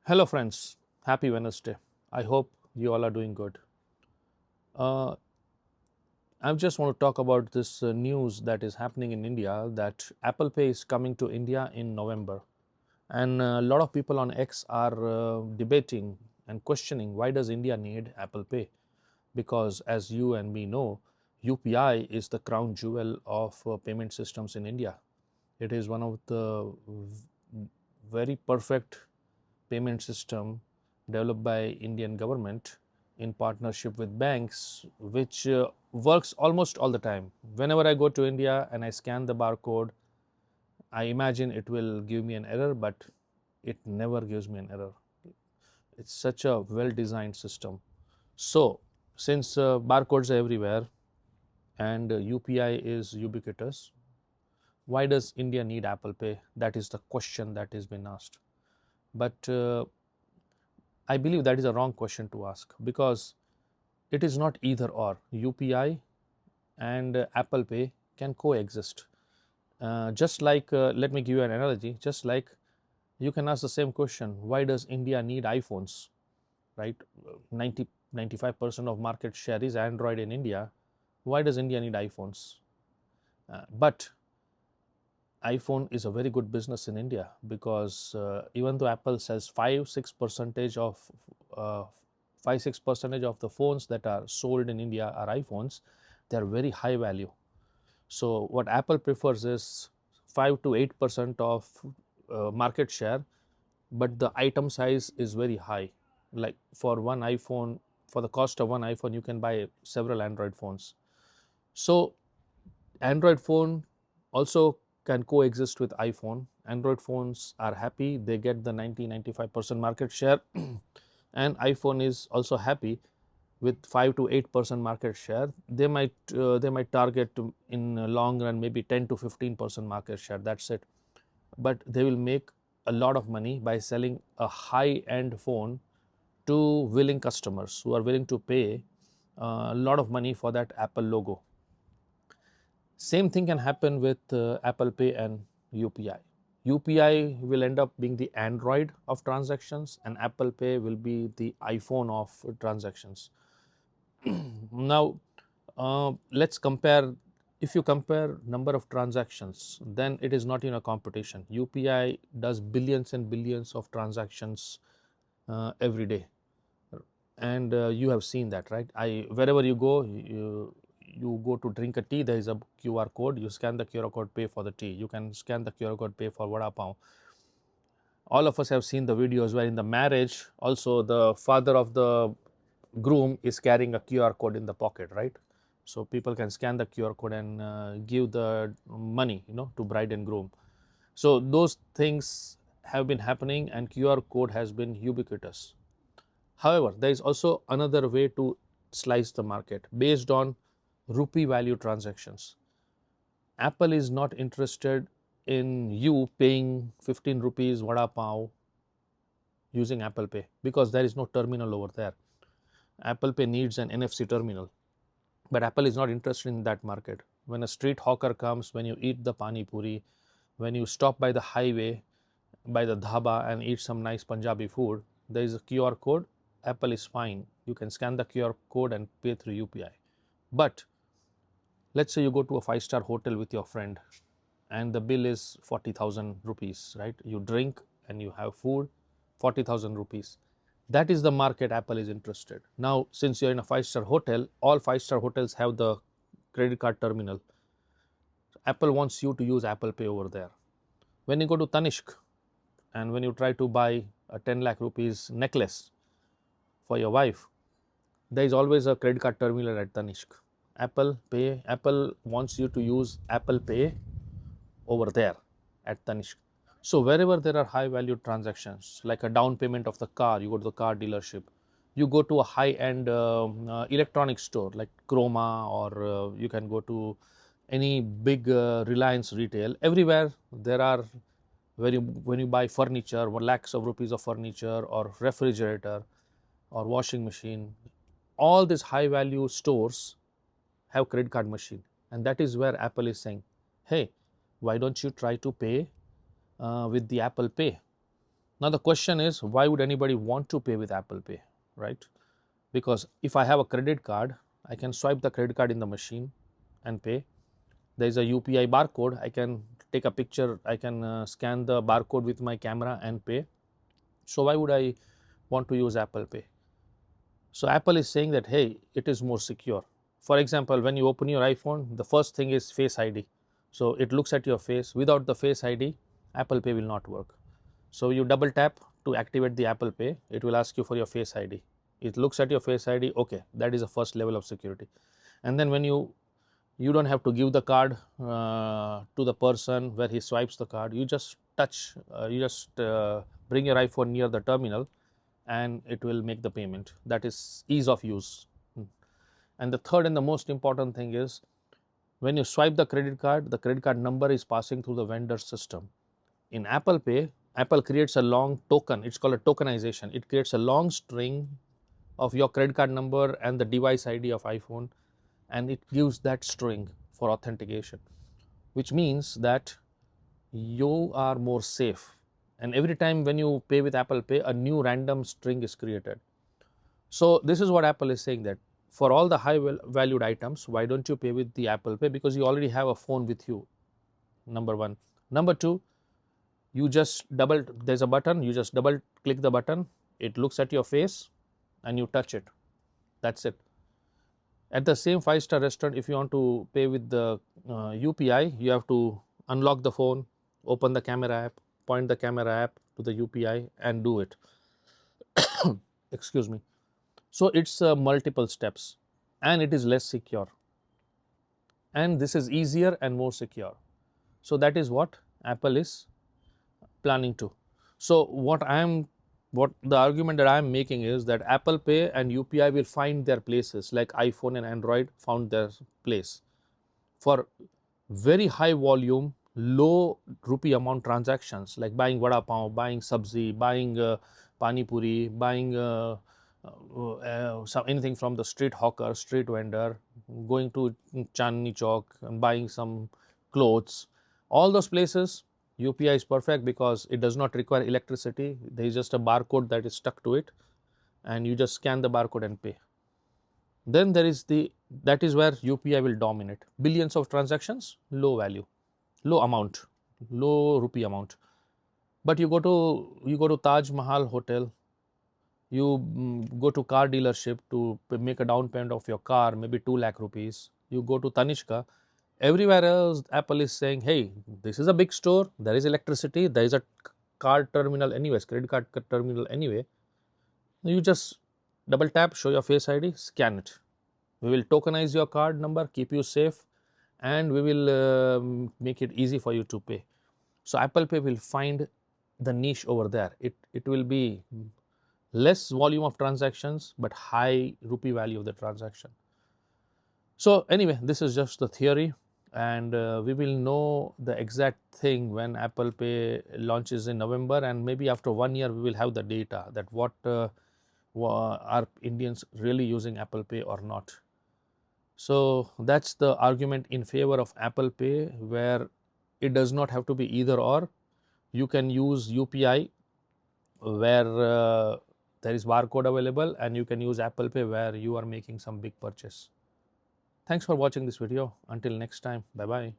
Hello, friends. Happy Wednesday. I hope you all are doing good. Uh, I just want to talk about this news that is happening in India that Apple Pay is coming to India in November. And a lot of people on X are debating and questioning why does India need Apple Pay? Because as you and me know, UPI is the crown jewel of payment systems in India. It is one of the very perfect payment system developed by Indian government in partnership with banks, which works almost all the time. Whenever I go to India and I scan the barcode, I imagine it will give me an error, but it never gives me an error. It's such a well designed system. So, since barcodes are everywhere and UPI is ubiquitous, why does India need Apple Pay? That is the question that has been asked. But I believe that is a wrong question to ask because it is not either or. UPI and Apple Pay can coexist. Just like, let me give you an analogy, just like you can ask the same question, why does India need iPhones, right? 90, 95% of market share is Android in India. Why does India need iPhones? But iPhone is a very good business in India because even though Apple sells 5-6% of uh, 5-6% of the phones that are sold in India are iPhones, they are very high value. So what Apple prefers is 5 to 8% of market share, but the item size is very high. Like for one iPhone, for the cost of one iPhone, you can buy several Android phones. So Android phone also can coexist with iPhone. Android phones are happy, they get the 90-95% market share, and iPhone is also happy with 5 to 8% market share. They might target in the long run maybe 10 to 15% market share. That's it. But they will make a lot of money by selling a high-end phone to willing customers who are willing to pay a lot of money for that Apple logo. Same thing can happen with Apple Pay and UPI. UPI will end up being the Android of transactions, and Apple Pay will be the iPhone of transactions. Now, let's compare. If you compare number of transactions, then it is not in a competition. UPI does billions and billions of transactions every day, and you have seen that, right? Wherever you go, you go to drink a tea, there is a QR code. You scan the QR code, pay for the tea. You can scan the QR code, pay for Vada Pav. All of us have seen the videos where in the marriage, also the father of the groom is carrying a QR code in the pocket, right? So people can scan the QR code and give the money, to bride and groom. So those things have been happening, and QR code has been ubiquitous. However, there is also another way to slice the market based on rupee value transactions. Apple is not interested in you paying 15 rupees Vada Pav using Apple Pay because there is no terminal over there. Apple Pay needs an NFC terminal, but Apple is not interested in that market. When a street hawker comes, when you eat the pani puri, when you stop by the highway, by the dhaba and eat some nice Punjabi food, there is a QR code. Apple is fine. You can scan the QR code and pay through UPI. But let's say you go to a five-star hotel with your friend and the bill is 40,000 rupees, right? You drink and you have food, 40,000 rupees. That is the market Apple is interested. Now, since you're in a five-star hotel, all five-star hotels have the credit card terminal. Apple wants you to use Apple Pay over there. When you go to Tanishq and when you try to buy a 10 lakh rupees necklace for your wife, there is always a credit card terminal at Tanishq. Apple wants you to use Apple Pay over there at Tanishq. So wherever there are high value transactions, like a down payment of the car, you go to the car dealership, you go to a high end electronic store like Chroma, or you can go to any big Reliance retail. Everywhere there are, when you buy furniture, 1 lakhs of rupees of furniture or refrigerator or washing machine, all these high value stores have credit card machine, and that is where Apple is saying, hey, why don't you try to pay with the Apple Pay? Now the question is, why would anybody want to pay with Apple Pay, right? Because if I have a credit card, I can swipe the credit card in the machine and pay. There is a UPI barcode. I can take a picture, I can scan the barcode with my camera and pay. So why would I want to use Apple Pay? So Apple is saying that, hey, it is more secure. For example, when you open your iPhone, the first thing is Face ID. So it looks at your face. Without the Face ID, Apple Pay will not work. So you double tap to activate the Apple Pay. It will ask you for your Face ID. It looks at your Face ID. Okay, that is the first level of security. And then when you don't have to give the card to the person where he swipes the card. You just touch, you just bring your iPhone near the terminal and it will make the payment. That is ease of use. And the third and the most important thing is, when you swipe the credit card number is passing through the vendor system. In Apple Pay, Apple creates a long token. It's called a tokenization. It creates a long string of your credit card number and the device ID of iPhone, and it gives that string for authentication, which means that you are more safe. And every time when you pay with Apple Pay, a new random string is created. So this is what Apple is saying, that for all the high valued items, why don't you pay with the Apple Pay? Because you already have a phone with you, number one. Number two, you just there's a button, you just double click the button, it looks at your face and you touch it. That's it. At the same 5-star restaurant, if you want to pay with the UPI, you have to unlock the phone, open the camera app, point the camera app to the UPI and do it. Excuse me. So it's multiple steps and it is less secure. And this is easier and more secure. So that is what Apple is planning to. So what the argument that I am making is that Apple Pay and UPI will find their places, like iPhone and Android found their place for very high volume, low rupee amount transactions, like buying Vada Pav, buying sabzi, buying pani puri, buying anything from the street hawker, street vendor, going to Chandni Chowk and buying some clothes. All those places, UPI is perfect because it does not require electricity. There is just a barcode that is stuck to it, and you just scan the barcode and pay. Then there is that is where UPI will dominate. Billions of transactions, low value, low amount, low rupee amount. But you go to Taj Mahal hotel, you go to car dealership to make a down payment of your car, maybe 2 lakh rupees. You go to Tanishq. Everywhere else, Apple is saying, hey, this is a big store, there is electricity, there is a card terminal anyways, credit card terminal anyway. You just double tap, show your Face ID, scan it. We will tokenize your card number, keep you safe, and we will make it easy for you to pay. So Apple Pay will find the niche over there. It will be less volume of transactions, but high rupee value of the transaction. So anyway, this is just the theory, and we will know the exact thing when Apple Pay launches in November, and maybe after 1 year we will have the data that what are Indians really using Apple Pay or not. So that's the argument in favor of Apple Pay, where it does not have to be either or. You can use UPI where there is barcode available, and you can use Apple Pay where you are making some big purchase. Thanks for watching this video. Until next time, bye bye.